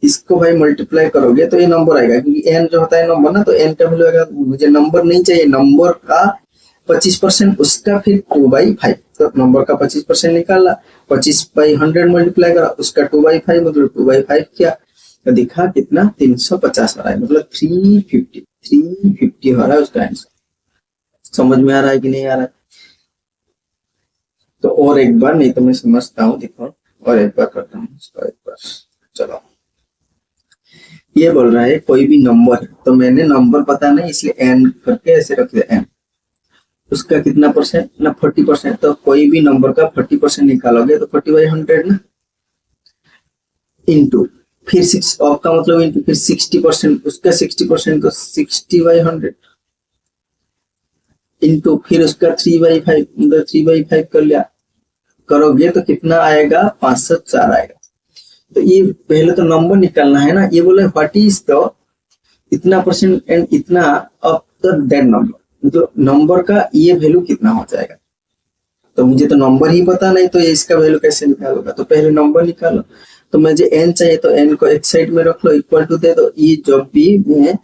इसको भाई मल्टीप्लाई करोगे तो ये नंबर आएगा, क्योंकि एन जो होता है नंबर ना, तो एन का वैल्यू आएगा, मुझे नंबर नहीं चाहिए, नंबर का 25% उसका फिर 2/5, तो नंबर का 25% निकाला, 25/100 मल्टीप्लाई करा, उसका 2/5 मतलब 2/5 किया, तो दिखा कितना 350 हो रहा है, मतलब 350 हो रहा है उसका आंसर। समझ में आ रहा है कि नहीं आ रहा है? तो और एक बार, नहीं तो मैं समझता हूँ, देखो और एक बार करता हूँ इसको एक बार। चलो ये बोल रहा है कोई भी नंबर, तो मैंने नंबर पता नहीं इसलिए एन करके ऐसे रख दिया एन, उसका कितना परसेंट ना 40%, तो कोई भी नंबर का 40% निकालोगे तो 40/100 ना, इंटू फिर 6 ऑफ का मतलब इंटू फिर 60%, उसका 60% तो 60/100 इंटू फिर उसका 3/5 मतलब 3/5 कर लिया, करोगे तो कितना आएगा 504 आएगा। तो ये पहले तो नंबर निकालना है ना, ये बोले व्हाट इज द इतना परसेंट एंड इतना ऑफ द दैट नंबर, मतलब नंबर का ये वैल्यू कितना हो जाएगा। तो मुझे तो नंबर ही पता नहीं, तो ये इसका वैल्यू कैसे निकालोगा, तो पहले नंबर निकालो। तो मुझे एन चाहिए, तो एन को एक साइड में रख लो, इक्वल टू दे दो, ये जब भी मैं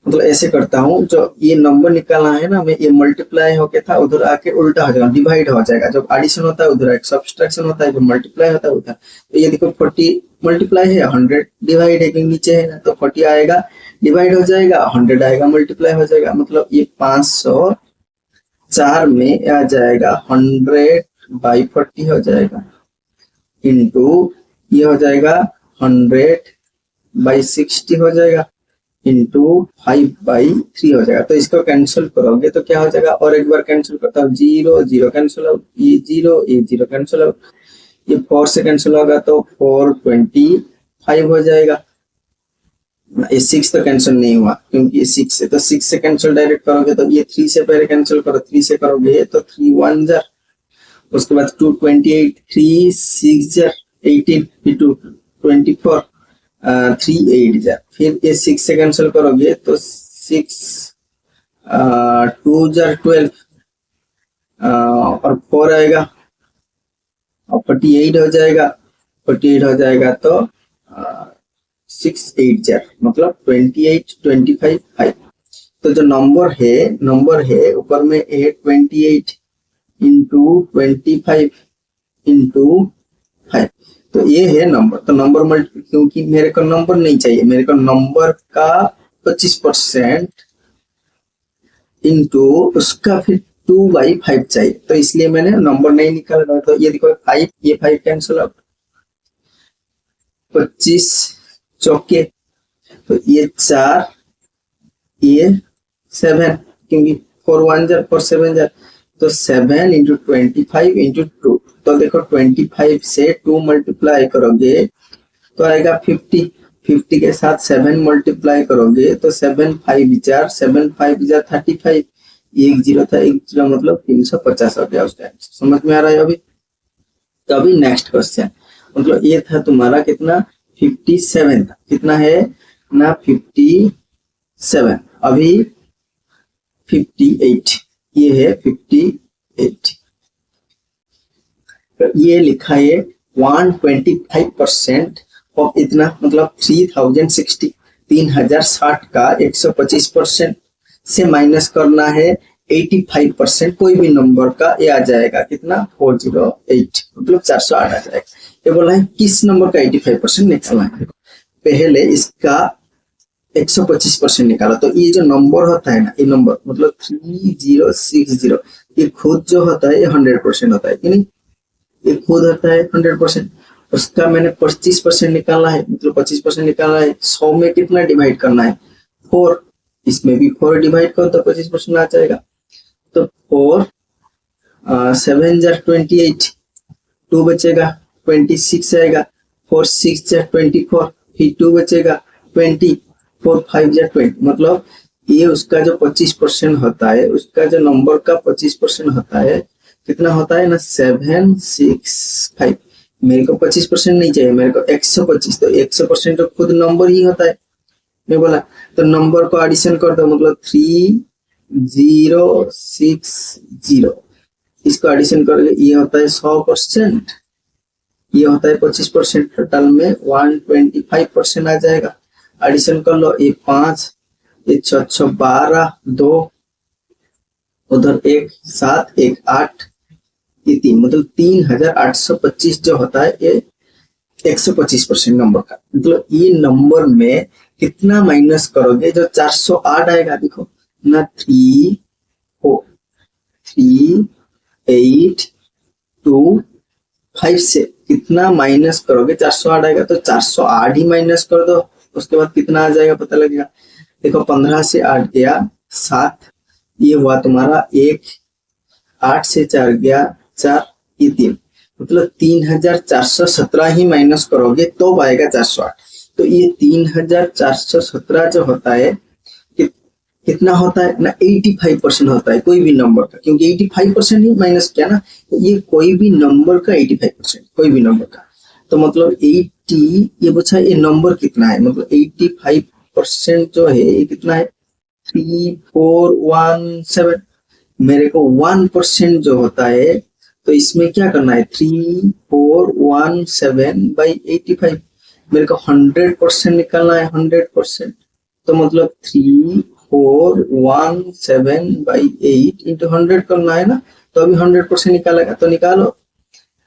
मतलब ऐसे करता हूँ, जो ये नंबर निकालना है ना, मैं ये मल्टीप्लाई होके था उधर आके उल्टा हो जाएगा, डिवाइड हो जाएगा, जब एडिशन होता है उधर एक सब्सट्रैक्शन होता है, जब मल्टीप्लाई होता है उधर। तो ये देखो 40 मल्टीप्लाई है, 100 डिवाइड है, क्योंकि नीचे है ना, तो 40 आएगा डिवाइड हो जाएगा, 100 आएगा मल्टीप्लाई हो जाएगा, मतलब ये 504 में आ जाएगा 100/40 हो जाएगा, इंटू ये हो जाएगा 100/60 हो जाएगा, इंटू 5/3 हो जाएगा। तो इसको कैंसिल करोगे तो क्या हो जाएगा, और एक बार कैंसिल करता हूँ, 0 0 कैंसिल आउट, ये 0 कैंसिल आउट, ये 4 से कैंसिल होगा तो 425 हो जाएगा। ये 6 तो कैंसिल नहीं हुआ क्योंकि ये 6 है, तो 6 से कैंसिल डायरेक्ट करोगे, तो ये 3 से पहले कैंसिल करो, 3 से करोगे तो 3 1 जार, उसके बाद 228 3 6 जार 18 फिर 24 3 8 जार, फिर ये 6 से कैंसिल करोगे तो 6 2 जार 12 और 4 आएगा और 48 हो जाएगा, 48 हो जाएगा तो 6 8 जार मतलब 28 25 5। तो जो नंबर है ऊपर में 28 इंटू 25 इंटू 5, तो ये है नंबर। तो नंबर क्योंकि मेरे को नंबर नहीं चाहिए, मेरे को नंबर का 25% इंटू उसका फिर 2/5 चाहिए, तो इसलिए मैंने नंबर नहीं निकाला। तो ये देखो 5, ये 5 कैंसिल आउट, 25 चौके, तो ये 4 ये 7, क्योंकि 4 1 जार 4 7 जार, तो 7 इंटू 25 इंटू 2, तो देखो 25 से 2 मल्टीप्लाई करोगे तो आएगा 50, 50 के साथ 7 मल्टीप्लाई करोगे तो 7 5 जार 35, एक जीरो था, एक जीरो मतलब 350 हो गया उस टाइम। समझ में आ रहा है अभी? तो अभी नेक्स्ट क्वेश्चन, मतलब ये था तुम्हारा कितना 57 था, कितना है ना 57, अभी 58, ये है 58। तो ये लिखा है 125% ऑफ इतना, मतलब 3060, 3060 का 125% से माइनस करना है 85%, कोई भी नंबर का ये आ जाएगा कितना 408, मतलब 408 आ जाएगा। ये बोला है किस नंबर का 85% निकालना है। पहले इसका 125% निकाला, तो ये जो नंबर होता है ना, ये नंबर मतलब 3060, ये खुद जो होता है ये 100% होता है कि नहीं, ये खुद होता है 100%। उसका मैंने 25% निकालना है, मतलब 25% निकालना है। 100 में कितना डिवाइड करना है 4, इसमें भी 4 डिवाइड करो तो 25% आ जाएगा। तो 4 7 जार 28, 2 बचेगा 26 आएगा, 4 6 जार 24, फिर 2 बचेगा 20, 4 5 जार 20, मतलब ये उसका जो 25% होता है, उसका जो नंबर का 25% होता है कितना होता है ना 765। मेरे को 25% नहीं चाहिए, मेरे को 125, तो 100% तो खुद नंबर ही होता है। मैं बोला तो नंबर को एडिशन कर दो, मतलब 3060, इसको एडिशन करके ये होता है 100%, ये होता है 25%, टोटल में 125% आ जाएगा। एडिशन कर लो, ये 5, ये 6 6 12, 2 उधर 1 7 1 8, ये 3, मतलब 3825 जो होता है ये 125% नंबर का। मतलब ये नंबर में कितना माइनस करोगे, जो 408 आएगा, देखो ना 3 4 3 8 2 5 से कितना माइनस करोगे 408 आएगा, तो 408 ही माइनस कर दो, उसके बाद कितना आ जाएगा पता लगेगा। देखो 15 से 8 गया 7, ये हुआ तुम्हारा 1, 8 से 4 गया 4, ये 3, मतलब 3417 ही माइनस करोगे तो आएगा 408। तो ये 3417 जो होता है कितना होता है ना 85% होता है कोई भी नंबर का, क्योंकि 85% ही माइनस किया ना, तो ये कोई भी नंबर का 85%, कोई भी नंबर का। तो मतलब 80, ये पूछा ये नंबर कितना है, मतलब 85% जो है ये कितना है 3417। मेरे को 1% जो होता है, तो इसमें क्या करना है 3417/85, मेरे को 100% निकालना है 100%, तो मतलब 3417/8 इंटू 100 करना है ना, तो अभी 100% निकालेगा, तो निकालो,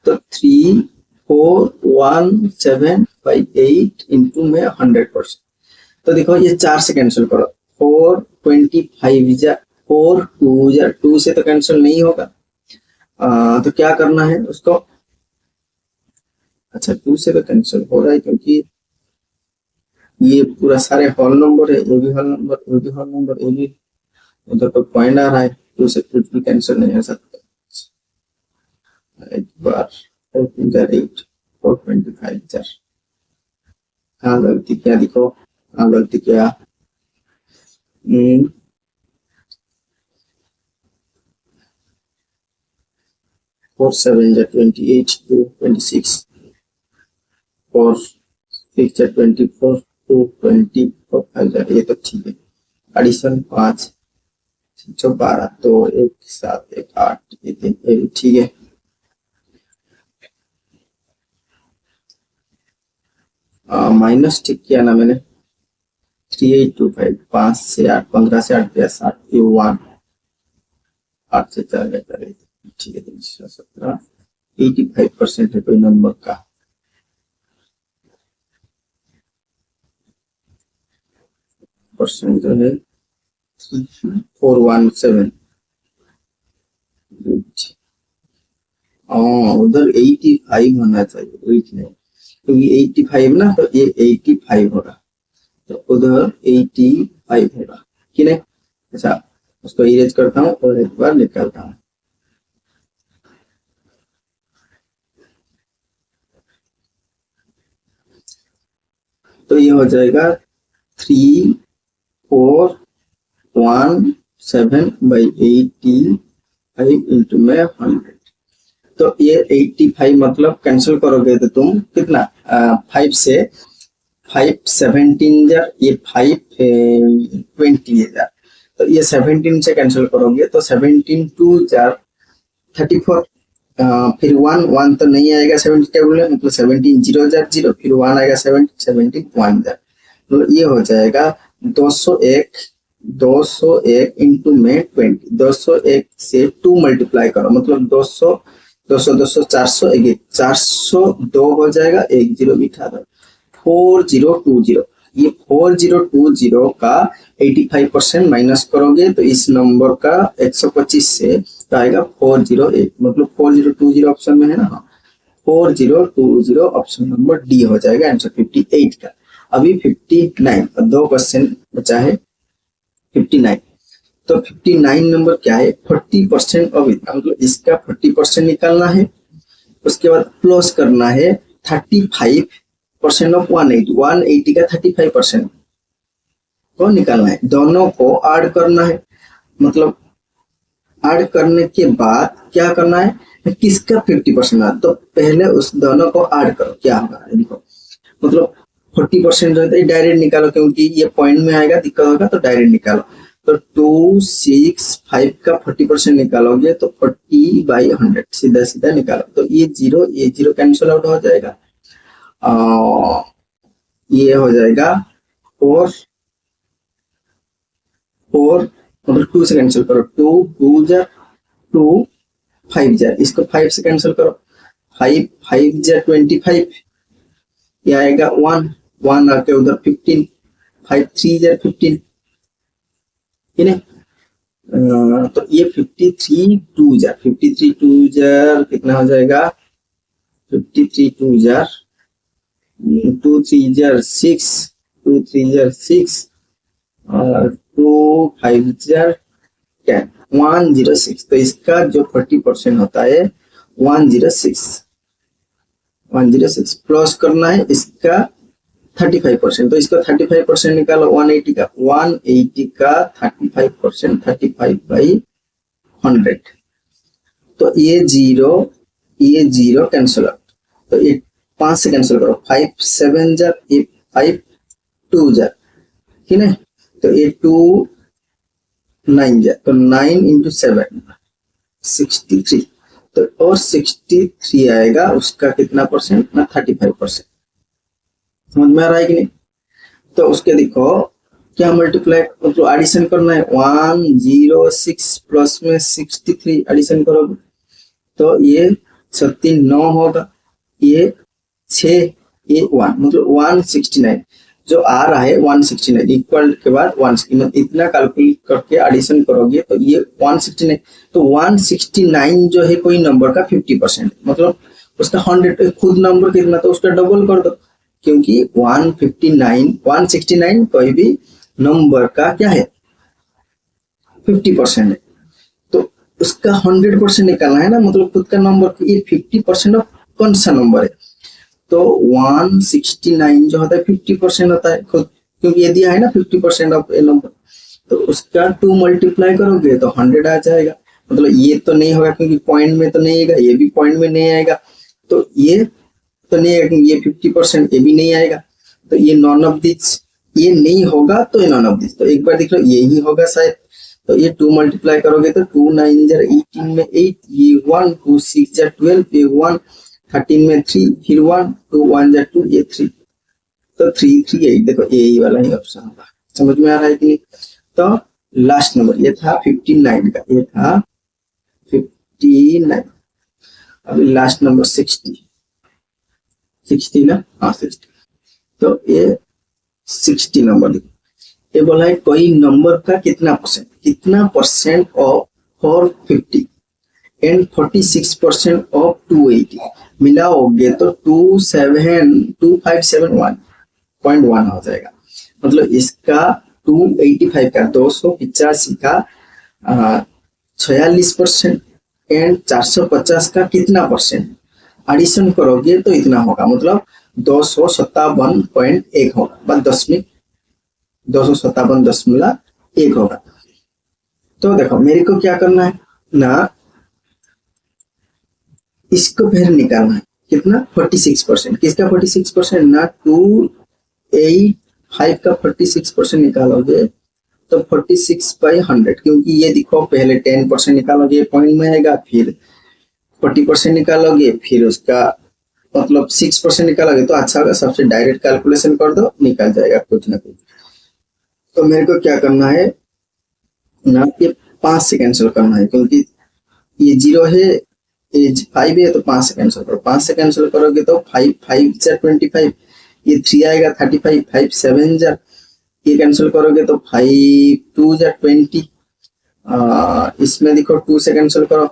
तो 3417/8 इंटू में 100%, तो देखो ये 4 से कैंसिल करो, 425 4 2 से तो कैंसिल नहीं होगा, तो क्या करना है उसको, अच्छा 2 से तो कैंसिल हो रहा है क्योंकि ये पूरा सारे होल नंबर है, ये भी होल नंबर, ये भी होल नंबर, ये भी, उधर तो पॉइंट आ रहा है, 2 से कुछ भी कैंसिल नहीं हो सकता। एक बार 8 425 4, कहाँ गलती क्या, दिखो कहाँ गलती क्या, 4 7 28 2 26, 4 6 24 2 24 5, ये तो ठीक है। एडिशन 5 6 12 2 1 7 1 8, ये 3, ये भी ठीक है। माइनस ठीक किया ना मैंने, 3825, 5 से 8, 15 से 8 गया 7, 1 8 से 4 गया 4, ठीक है। 317, 85% है कोई नंबर का, परसेंट जो है 417, उधर 85 होना चाहिए, वेट नहीं, क्योंकि 85 ना, तो ये 85 होगा, तो उधर 85 होगा कि नहीं। अच्छा उसको इरेज करता हूँ और एक बार निकालता हूँ, तो ये हो जाएगा 3417/85 इंटू में 100, तो ये 85 मतलब कैंसिल करोगे तो तुम कितना 5 से 5 17 जार, ये 5 20 जार, तो ये 17 से कैंसिल करोगे तो 17 2 जार 34, फिर 1 तो नहीं आएगा 70 टेबल में, मतलब 17 0 जार 0, फिर 1 आएगा 17 1 जार, तो ये हो जाएगा 201 इंटू में 20, 201 से 2 मल्टीप्लाई करो, मतलब 200 200 200 400 402 हो जाएगा, 1 0 बिठा दो, 4020, ये 4020 का 85% माइनस करोगे तो इस नंबर का 125 से तो आएगा 408, मतलब 4020 ऑप्शन में है ना, 4020 ऑप्शन नंबर डी हो जाएगा आंसर 58 का। अभी 59, दो क्वेश्चन बचा है 59, तो 59 नंबर क्या है, 40% ऑफ इतना, मतलब इसका 40% निकालना है, उसके बाद प्लस करना है 35% ऑफ 180 का 35% को निकालना है, दोनों को ऐड करना है, मतलब ऐड करने के बाद क्या करना है, किसका 50% है, तो पहले उस दोनों को ऐड करो, क्या होगा देखो, मतलब 40% जो है डायरेक्ट निकालो, क्योंकि ये पॉइंट में आएगा दिक्कत होगा, तो डायरेक्ट निकालो, तो 265 का 40% निकालोगे तो 40/100 सीधा सीधा निकालो, तो ये जीरो कैंसिल आउट हो जाएगा, ये हो जाएगा 4 मतलब 2 से कैंसिल करो, 2 2 जार 2 5 जार, इसको 5 से कैंसिल करो, 5 5 जार 25, ये आएगा 1 आके उधर 15, 5 3 जार 15, ठीक है, तो ये 53 2 जार कितना हो जाएगा, 53 2 जार 2 3 जार 6, 2 3 जार 6 और 2 5 जार 10, 106, तो इसका जो 40% होता है 106 प्लस करना है इसका 35%, तो इसका 35% निकालो 180 का 35% 35/100, तो ये जीरो कैंसिल आउट, तो ये 5 से कैंसिल करो, 5 7 जार, ये 5 2 जार, ठीक है, तो ये 2 9 जार, तो 9 इंटू 7 63, तो और 63 आएगा, उसका कितना परसेंट ना 35%, समझ में आ रहा है कि नहीं, तो उसके देखो क्या मल्टीप्लाई मतलब एडिशन करना है, 106 प्लस में 63 एडिशन करोगे तो ये 9 होगा, ये 6, ये 1, मतलब 169 जो आ रहा है 169 इक्वल के बाद 169, इतना कैलकुलेट करके एडिशन करोगे तो ये 169, तो 169 जो है कोई नंबर का 50%, मतलब उसका 100 खुद नंबर कितना, तो उसका डबल कर दो, क्योंकि 169 कोई भी नंबर का क्या है 50% है, तो उसका 100% निकालना है ना, मतलब खुद का नंबर, ये 50% ऑफ कौन सा नंबर है, तो 169 जो होता है 50% होता है खुद, क्योंकि ये दिया है ना 50% ऑफ ए नंबर, तो उसका 2 मल्टीप्लाई करोगे तो 100 आ जाएगा, मतलब ये तो नहीं होगा क्योंकि पॉइंट में तो नहीं आएगा, ये भी पॉइंट में नहीं आएगा, तो ये तो नहीं आएगा, ये 50%, ये भी नहीं आएगा, तो ये नॉन ऑफ दिस, ये नहीं होगा तो ये नॉन ऑफ दिस, तो एक बार देख लो यही होगा शायद, तो ये 2 मल्टीप्लाई करोगे तो 2 9 जार 18 में 8, ये 1 2 6 जार 12, ये 1 13 में 3, फिर 1 2 1 जार 2, ये 3, तो 3 3 8, देखो यही वाला ही ऑप्शन होगा, समझ में आ रहा है कि नहीं, तो लास्ट नंबर ये था 59 का, ये था 59, अभी लास्ट नंबर 60 ना, हाँ 60, तो ये 60 नंबर देखो, ये बोला है कोई नंबर का कितना परसेंट ऑफ 450 एंड 46% ऑफ 280 मिलाओगे तो 2571.1 हो जाएगा, मतलब इसका 285 का 285 का 46% एंड 450 का कितना परसेंट एडिशन करोगे तो इतना होगा, मतलब 257.1 होगा, बस 257.1 होगा, तो देखो मेरे को क्या करना है ना, इसको फिर निकालना है कितना 46%, किसका 46% ना 5 का 46% निकालोगे तो 46/100, क्योंकि ये देखो पहले 10% निकालोगे पॉइंट में आएगा, फिर 40% निकालोगे, फिर उसका मतलब 6% निकालोगे तो अच्छा होगा। सबसे डायरेक्ट कैलकुलेशन कर दो, निकल जाएगा कुछ ना कुछ। तो मेरे को क्या करना है ना, ये 5 से कैंसिल करना है, क्योंकि ये 0 है, ये 5 है, तो 5 से कैंसिल करो। 5 से कैंसिल करोगे तो 5 5 से 25, ये 3 आएगा 35, 5 7 जा, ये कैंसिल करोगे तो 5 2 जा 20, इसमें देखो 2 से कैंसिल करो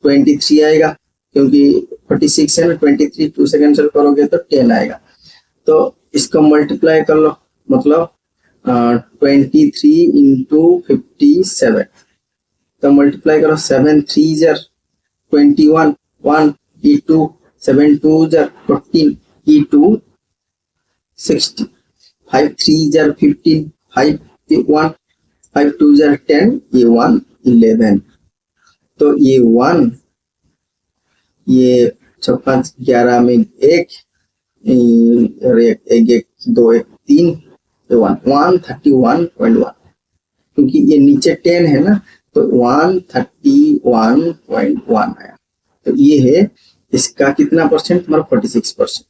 23 आएगा, क्योंकि 46 है ना, 23 2 से कैंसिल करोगे तो 10 आएगा। तो इसको मल्टीप्लाई कर लो, मतलब 23 इंटू 57, तो मल्टीप्लाई करो 7 3 जा 21, 1 e2, 7 2 जा 14, e2 60, 5 3 जा 15, 5 1, 5 2 जा 10, ये 1 11। तो ये 1, ये 56 11 में 1 और 1 1 2 1 3, 131.1, क्योंकि ये नीचे 10 है ना, तो 131.1 आया। तो ये है इसका कितना परसेंट, तुम्हारा 46%।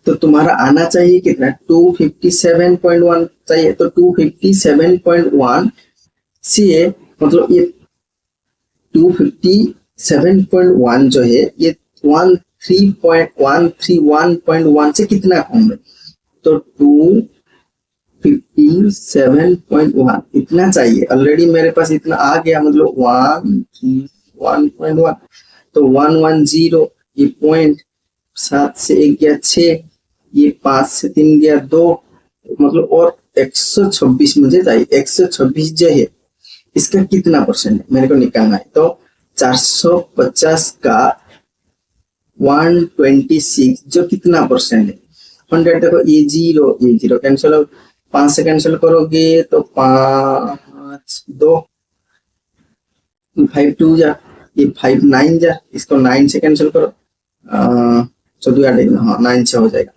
तो तुम्हारा आना चाहिए कितना, 257.1 चाहिए। तो 257.1 से मतलब ये 257.1 जो है ये 131.1 से कितना कम है, तो 257.1 इतना चाहिए। ऑलरेडी मेरे पास इतना आ गया, मतलब 131.1, तो 110, ये पॉइंट 7 से 1 गया 6, ये 5 से 3 गया 2, मतलब और 126 मुझे चाहिए। 126 जो है इसका कितना परसेंट है मेरे को निकालना है। तो 450 का 126 जो कितना परसेंट है, 100, देखो ये 0 कैंसिल हो, 5 से कैंसिल करोगे तो 5 2, 5 2 जा, ये 5 9 जा, इसको 9 से कैंसिल करो, 14 8 हाँ 9 से हो जाएगा,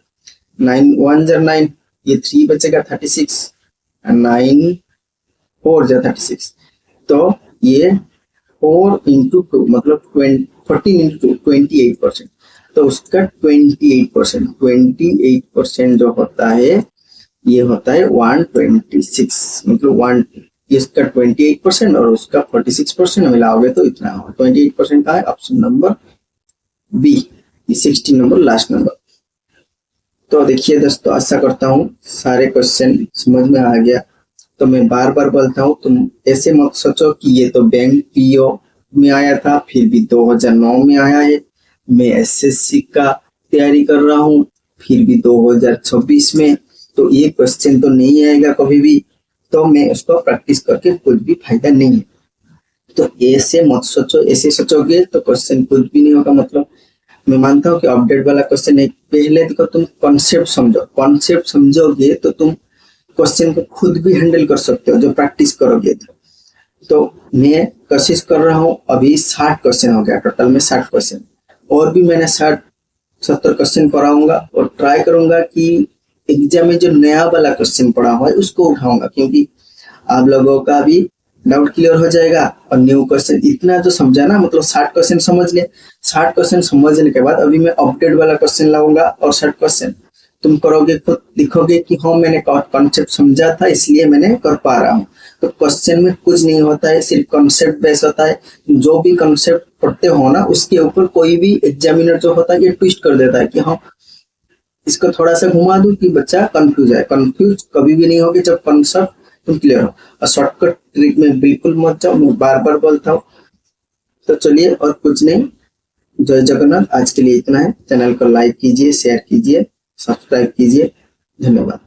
9 1 जा 9, ये 3 बचेगा 36, 9 4 जा 36, तो ये 4 इंटू 2 मतलब 14 इंटू 28%। तो उसका 28% जो होता है ये होता है 126, मतलब 1, इसका 28% और उसका 46% मिलाओगे तो इतना होगा। 28% का है option number B, 16 number last number. तो देखिए दोस्तों, आशा करता हूँ सारे क्वेश्चन समझ में आ गया। तो मैं बार बार बोलता हूँ, तुम ऐसे मत सोचो कि ये तो बैंक पीओ में आया था, फिर भी 2009 में आया है, मैं एसएससी का तैयारी कर रहा हूँ, फिर भी 2026 में, तो ये क्वेश्चन तो नहीं आएगा कभी भी, तो मैं उसको प्रैक्टिस करके कुछ भी फायदा नहीं है। तो ऐसे मत सोचो, ऐसे सोचोगे तो क्वेश्चन कुछ भी नहीं होगा। मतलब मैं मानता हूँ कि अपडेट वाला क्वेश्चन है, पहले देखो तुम कॉन्सेप्ट समझो, कॉन्सेप्ट समझोगे तो तुम क्वेश्चन को खुद भी हैंडल कर सकते हो, जो प्रैक्टिस करोगे। तो मैं कोशिश कर रहा हूँ, अभी 60 क्वेश्चन हो गया, टोटल में 60 क्वेश्चन, और भी मैंने 60-70 क्वेश्चन कराऊंगा, और ट्राई करूंगा कि एग्जाम में जो नया वाला क्वेश्चन पढ़ा हुआ है उसको उठाऊंगा, क्योंकि आप लोगों का भी डाउट क्लियर हो जाएगा। और न्यू क्वेश्चन इतना जो समझा ना, मतलब 60 क्वेश्चन समझ ले, 60 क्वेश्चन समझने के बाद अभी मैं अपडेट वाला क्वेश्चन लाऊंगा, और 60 क्वेश्चन तुम करोगे, खुद लिखोगे कि हाँ मैंने कॉन्सेप्ट समझा था इसलिए मैंने कर पा रहा हूँ। तो क्वेश्चन में कुछ नहीं होता है, सिर्फ कॉन्सेप्ट बेस होता है। जो भी कॉन्सेप्ट पढ़ते हो ना, उसके ऊपर कोई भी एग्जामिनर जो होता है ये ट्विस्ट कर देता है कि हाँ इसको थोड़ा सा घुमा दूं कि बच्चा कंफ्यूज है। कंफ्यूज कभी भी नहीं होगे जब कॉन्सेप्ट तुम क्लियर हो। और शॉर्टकट ट्रिक में बिल्कुल मत जाओ, मैं बार बार बोलता हूँ। तो चलिए, और कुछ नहीं, जय जगन्नाथ। आज के लिए इतना है। चैनल को लाइक कीजिए, शेयर कीजिए, सब्सक्राइब कीजिए। धन्यवाद।